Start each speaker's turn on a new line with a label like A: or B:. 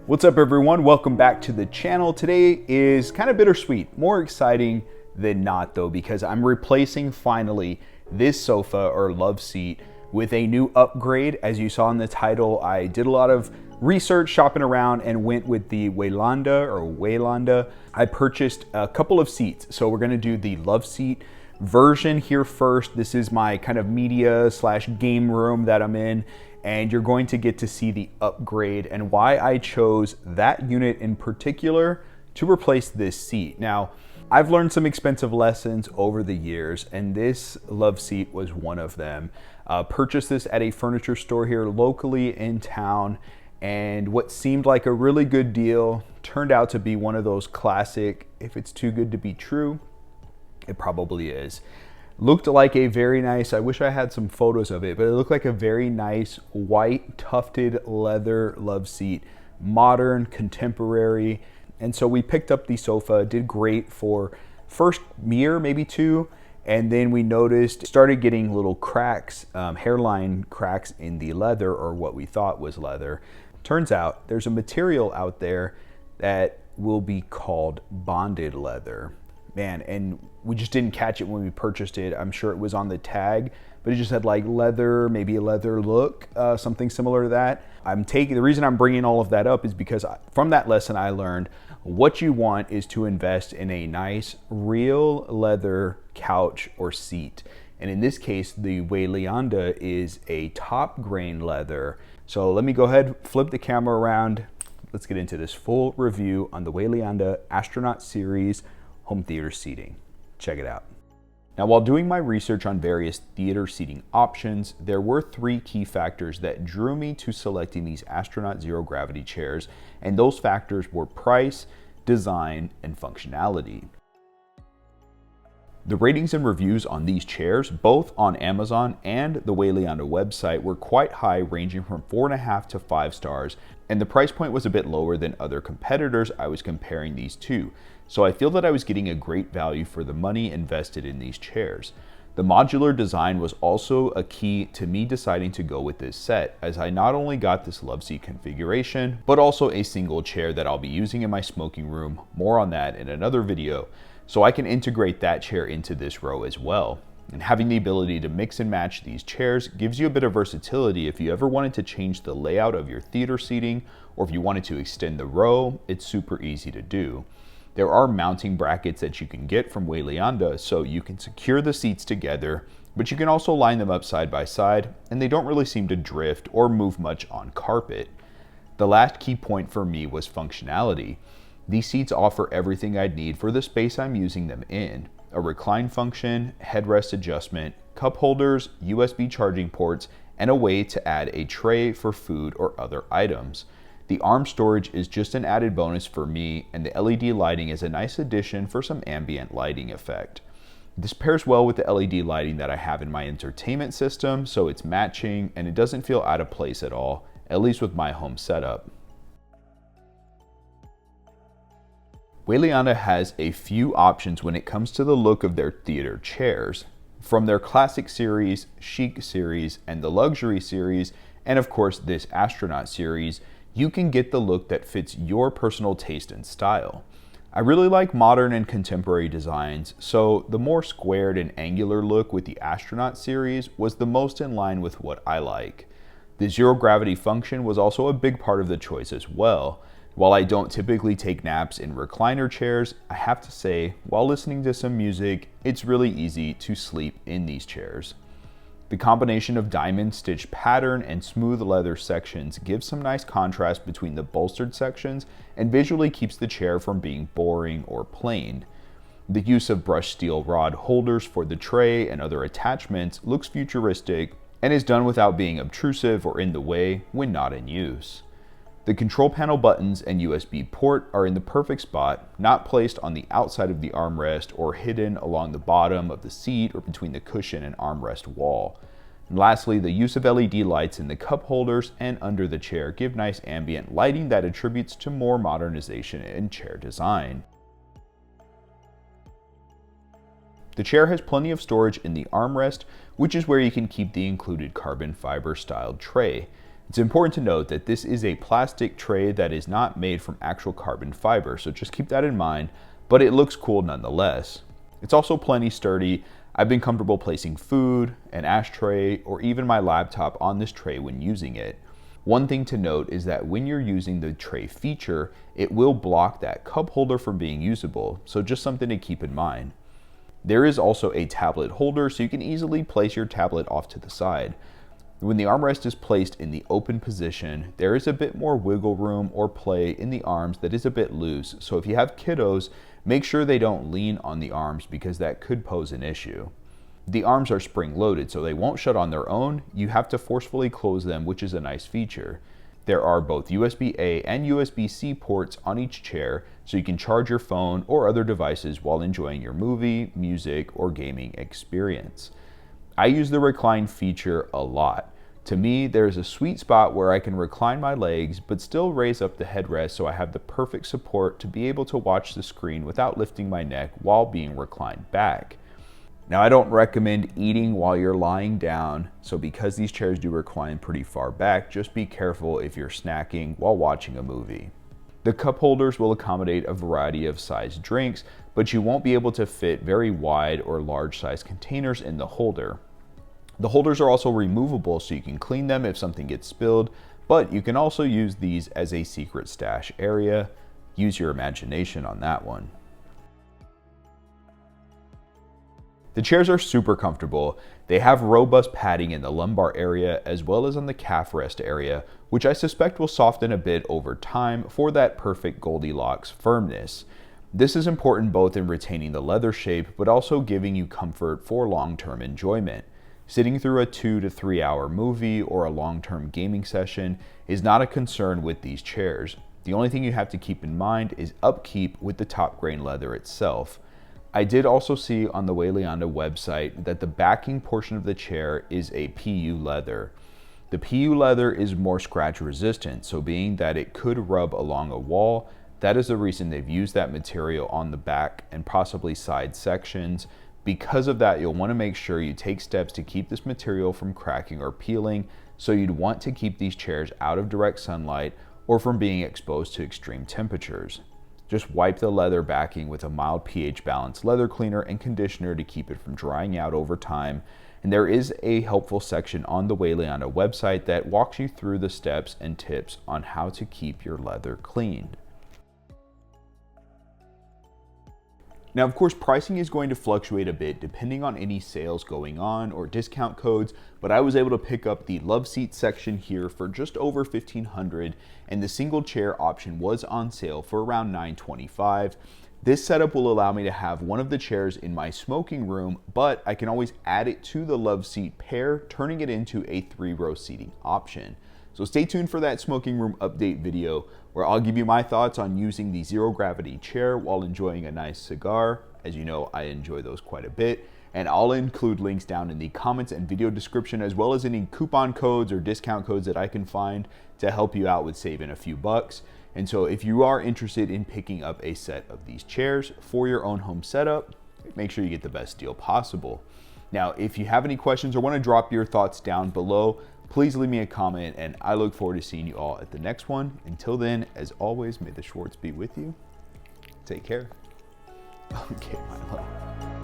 A: What's up everyone? Welcome back to the channel. Today is kind of bittersweet, more exciting than not though, because I'm replacing finally this sofa or love seat with a new upgrade. As you saw in the title, I did a lot of research, shopping around, and went with the Weilianda. I purchased a couple of seats. So we're gonna do the love seat version here first. This is my kind of media / game room that I'm in, and you're going to get to see the upgrade and why I chose that unit in particular to replace this seat. Now, I've learned some expensive lessons over the years, and this love seat was one of them. Purchased this at a furniture store here locally in town, and what seemed like a really good deal turned out to be one of those classic, if it's too good to be true, it probably is. Looked like a very nice, I wish I had some photos of it, but it looked like a very nice white tufted leather love seat, modern, contemporary. And so we picked up the sofa, did great for first year, maybe two, and then we noticed, started getting little cracks, hairline cracks in the leather, or what we thought was leather. Turns out there's a material out there that will be called bonded leather. Man, and we just didn't catch it when we purchased it. I'm sure it was on the tag, but it just had like leather, maybe a leather look, something similar to that. The reason I'm bringing all of that up is because from that lesson I learned what you want is to invest in a nice real leather couch or seat. And in this case, the Weilianda is a top grain leather. So let me go ahead, flip the camera around. Let's get into this full review on the Weilianda Astronaut series home theater seating. Check it out. Now, while doing my research on various theater seating options, there were three key factors that drew me to selecting these Astronaut Zero Gravity chairs, and those factors were price, design, and functionality. The ratings and reviews on these chairs, both on Amazon and the Weilianda website, were quite high, ranging from 4.5 to 5 stars, and the price point was a bit lower than other competitors I was comparing these to. So I feel that I was getting a great value for the money invested in these chairs. The modular design was also a key to me deciding to go with this set, as I not only got this love seat configuration, but also a single chair that I'll be using in my smoking room, more on that in another video, so I can integrate that chair into this row as well. And having the ability to mix and match these chairs gives you a bit of versatility if you ever wanted to change the layout of your theater seating, or if you wanted to extend the row, it's super easy to do. There are mounting brackets that you can get from Weilianda, so you can secure the seats together, but you can also line them up side by side, and they don't really seem to drift or move much on carpet. The last key point for me was functionality. These seats offer everything I'd need for the space I'm using them in: a recline function, headrest adjustment, cup holders, USB charging ports, and a way to add a tray for food or other items. The arm storage is just an added bonus for me, and the LED lighting is a nice addition for some ambient lighting effect. This pairs well with the LED lighting that I have in my entertainment system, so it's matching and it doesn't feel out of place at all, at least with my home setup. Weilianda has a few options when it comes to the look of their theater chairs. From their classic series, chic series, and the luxury series, and of course this Astronaut series, you can get the look that fits your personal taste and style. I really like modern and contemporary designs, so the more squared and angular look with the Astronaut series was the most in line with what I like. The zero gravity function was also a big part of the choice as well. While I don't typically take naps in recliner chairs, I have to say, while listening to some music, it's really easy to sleep in these chairs. The combination of diamond stitched pattern and smooth leather sections gives some nice contrast between the bolstered sections and visually keeps the chair from being boring or plain. The use of brushed steel rod holders for the tray and other attachments looks futuristic and is done without being obtrusive or in the way when not in use. The control panel buttons and USB port are in the perfect spot, not placed on the outside of the armrest or hidden along the bottom of the seat or between the cushion and armrest wall. And lastly, the use of LED lights in the cup holders and under the chair give nice ambient lighting that attributes to more modernization in chair design. The chair has plenty of storage in the armrest, which is where you can keep the included carbon fiber styled tray. It's important to note that this is a plastic tray that is not made from actual carbon fiber, so just keep that in mind, but it looks cool nonetheless. It's also plenty sturdy. I've been comfortable placing food, an ashtray, or even my laptop on this tray when using it. One thing to note is that when you're using the tray feature, it will block that cup holder from being usable, so just something to keep in mind. There is also a tablet holder, so you can easily place your tablet off to the side. When the armrest is placed in the open position, there is a bit more wiggle room or play in the arms that is a bit loose, so if you have kiddos, make sure they don't lean on the arms because that could pose an issue. The arms are spring-loaded, so they won't shut on their own. You have to forcefully close them, which is a nice feature. There are both USB-A and USB-C ports on each chair, so you can charge your phone or other devices while enjoying your movie, music, or gaming experience. I use the recline feature a lot. To me, there's a sweet spot where I can recline my legs but still raise up the headrest so I have the perfect support to be able to watch the screen without lifting my neck while being reclined back. Now, I don't recommend eating while you're lying down, so because these chairs do recline pretty far back, just be careful if you're snacking while watching a movie. The cup holders will accommodate a variety of size drinks, but you won't be able to fit very wide or large size containers in the holder. The holders are also removable so you can clean them if something gets spilled, but you can also use these as a secret stash area. Use your imagination on that one. The chairs are super comfortable. They have robust padding in the lumbar area as well as on the calf rest area, which I suspect will soften a bit over time for that perfect Goldilocks firmness. This is important both in retaining the leather shape, but also giving you comfort for long-term enjoyment. Sitting through a 2 to 3 hour movie or a long-term gaming session is not a concern with these chairs. The only thing you have to keep in mind is upkeep with the top grain leather itself. I did also see on the Weilianda website that the backing portion of the chair is a PU leather. The PU leather is more scratch resistant, so being that it could rub along a wall, that is the reason they've used that material on the back and possibly side sections. Because of that, you'll want to make sure you take steps to keep this material from cracking or peeling, so you'd want to keep these chairs out of direct sunlight or from being exposed to extreme temperatures. Just wipe the leather backing with a mild pH balanced leather cleaner and conditioner to keep it from drying out over time. And there is a helpful section on the Weilianda website that walks you through the steps and tips on how to keep your leather cleaned. Now, of course, pricing is going to fluctuate a bit depending on any sales going on or discount codes, but I was able to pick up the love seat section here for just over $1,500, and the single chair option was on sale for around $925. This setup will allow me to have one of the chairs in my smoking room, but I can always add it to the love seat pair, turning it into a 3-row seating option. So stay tuned for that smoking room update video where I'll give you my thoughts on using the zero gravity chair while enjoying a nice cigar. As you know, I enjoy those quite a bit. And I'll include links down in the comments and video description, as well as any coupon codes or discount codes that I can find to help you out with saving a few bucks. And so if you are interested in picking up a set of these chairs for your own home setup, make sure you get the best deal possible. Now, if you have any questions or want to drop your thoughts down below, please leave me a comment, and I look forward to seeing you all at the next one. Until then, as always, may the Schwartz be with you. Take care. Okay, my love.